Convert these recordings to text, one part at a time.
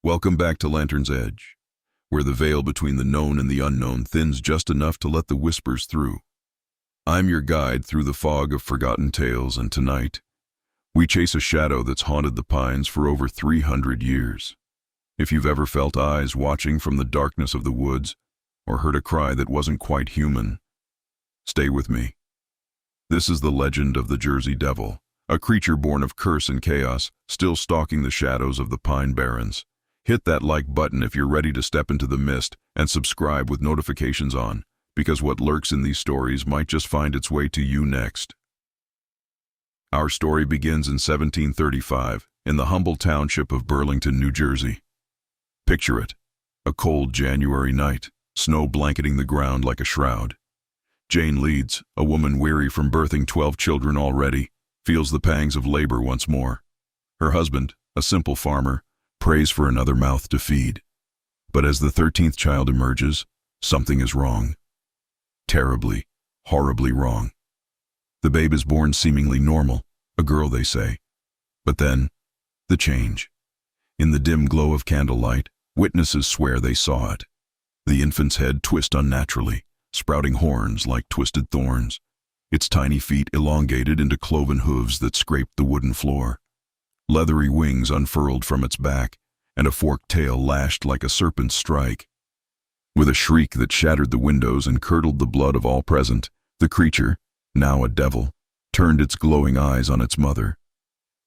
Welcome back to Lantern's Edge, where the veil between the known and the unknown thins just enough to let the whispers through. I'm your guide through the fog of forgotten tales, and tonight, we chase a shadow that's haunted the pines for over 300 years. If you've ever felt eyes watching from the darkness of the woods, or heard a cry that wasn't quite human, stay with me. This is the legend of the Jersey Devil, a creature born of curse and chaos, still stalking the shadows of the Pine Barrens. Hit that like button if you're ready to step into the mist, and subscribe with notifications on, because what lurks in these stories might just find its way to you next. Our story begins in 1735, in the humble township of Burlington, New Jersey. Picture it, a cold January night, snow blanketing the ground like a shroud. Jane Leeds, a woman weary from birthing 12 children already, feels the pangs of labor once more. Her husband, a simple farmer, prays for another mouth to feed. But as the 13th child emerges, something is wrong. Terribly, horribly wrong. The babe is born seemingly normal, a girl they say. But then, the change. In the dim glow of candlelight, witnesses swear they saw it. The infant's head twists unnaturally, sprouting horns like twisted thorns. Its tiny feet elongated into cloven hooves that scraped the wooden floor. Leathery wings unfurled from its back, and a forked tail lashed like a serpent's strike. With a shriek that shattered the windows and curdled the blood of all present, the creature, now a devil, turned its glowing eyes on its mother.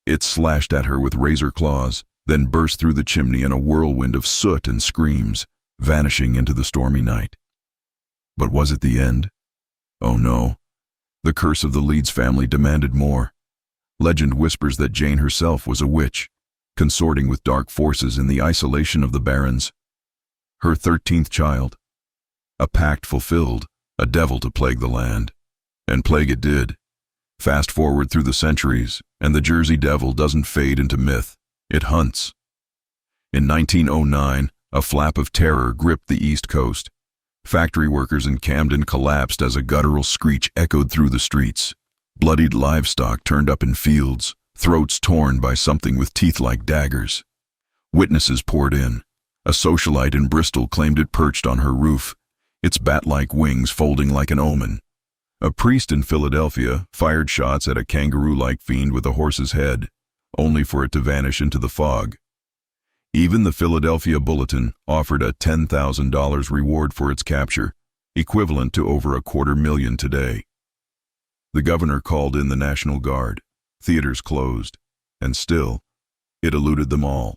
It slashed at her with razor claws, then burst through the chimney in a whirlwind of soot and screams, vanishing into the stormy night. But was it the end? Oh no. The curse of the Leeds family demanded more. Legend whispers that Jane herself was a witch, consorting with dark forces in the isolation of the Barrens. Her 13th child. A pact fulfilled, a devil to plague the land. And plague it did. Fast forward through the centuries, and the Jersey Devil doesn't fade into myth, it hunts. In 1909, a flap of terror gripped the East Coast. Factory workers in Camden collapsed as a guttural screech echoed through the streets. Bloodied livestock turned up in fields, throats torn by something with teeth like daggers. Witnesses poured in. A socialite in Bristol claimed it perched on her roof, its bat-like wings folding like an omen. A priest in Philadelphia fired shots at a kangaroo-like fiend with a horse's head, only for it to vanish into the fog. Even the Philadelphia Bulletin offered a $10,000 reward for its capture, equivalent to over $250,000 today. The governor called in the National Guard, theaters closed, and still, it eluded them all.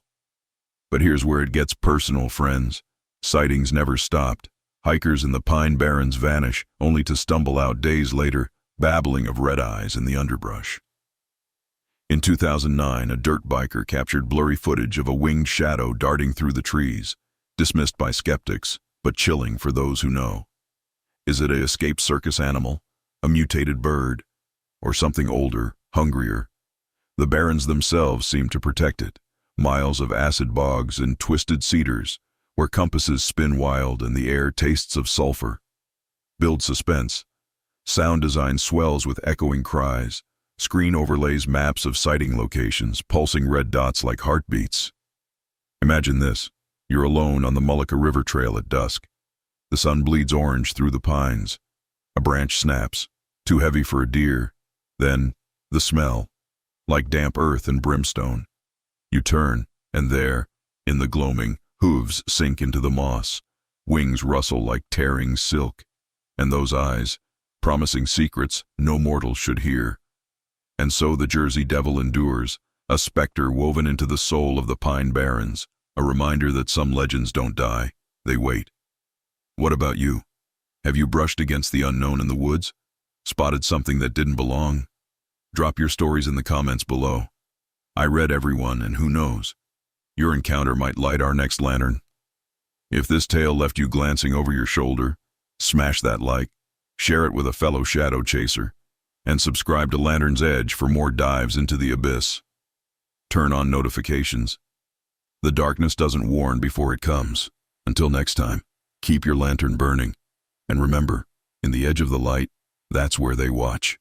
But here's where it gets personal, friends. Sightings never stopped. Hikers in the Pine Barrens vanish, only to stumble out days later, babbling of red eyes in the underbrush. In 2009, a dirt biker captured blurry footage of a winged shadow darting through the trees, dismissed by skeptics, but chilling for those who know. Is it an escaped circus animal, a mutated bird, or something older, hungrier? The Barrens themselves seem to protect it, miles of acid bogs and twisted cedars, where compasses spin wild and the air tastes of sulfur. Build suspense. Sound design swells with echoing cries. Screen overlays maps of sighting locations, pulsing red dots like heartbeats. Imagine this. You're alone on the Mullica River Trail at dusk. The sun bleeds orange through the pines. A branch snaps, too heavy for a deer. Then, the smell, like damp earth and brimstone. You turn, and there, in the gloaming, hooves sink into the moss. Wings rustle like tearing silk. And those eyes, promising secrets no mortal should hear. And so the Jersey Devil endures, a specter woven into the soul of the Pine Barrens, a reminder that some legends don't die, they wait. What about you? Have you brushed against the unknown in the woods? Spotted something that didn't belong? Drop your stories in the comments below. I read everyone, and who knows? Your encounter might light our next lantern. If this tale left you glancing over your shoulder, smash that like, share it with a fellow shadow chaser, and subscribe to Lantern's Edge for more dives into the abyss. Turn on notifications. The darkness doesn't warn before it comes. Until next time, keep your lantern burning. And remember, in the edge of the light, that's where they watch.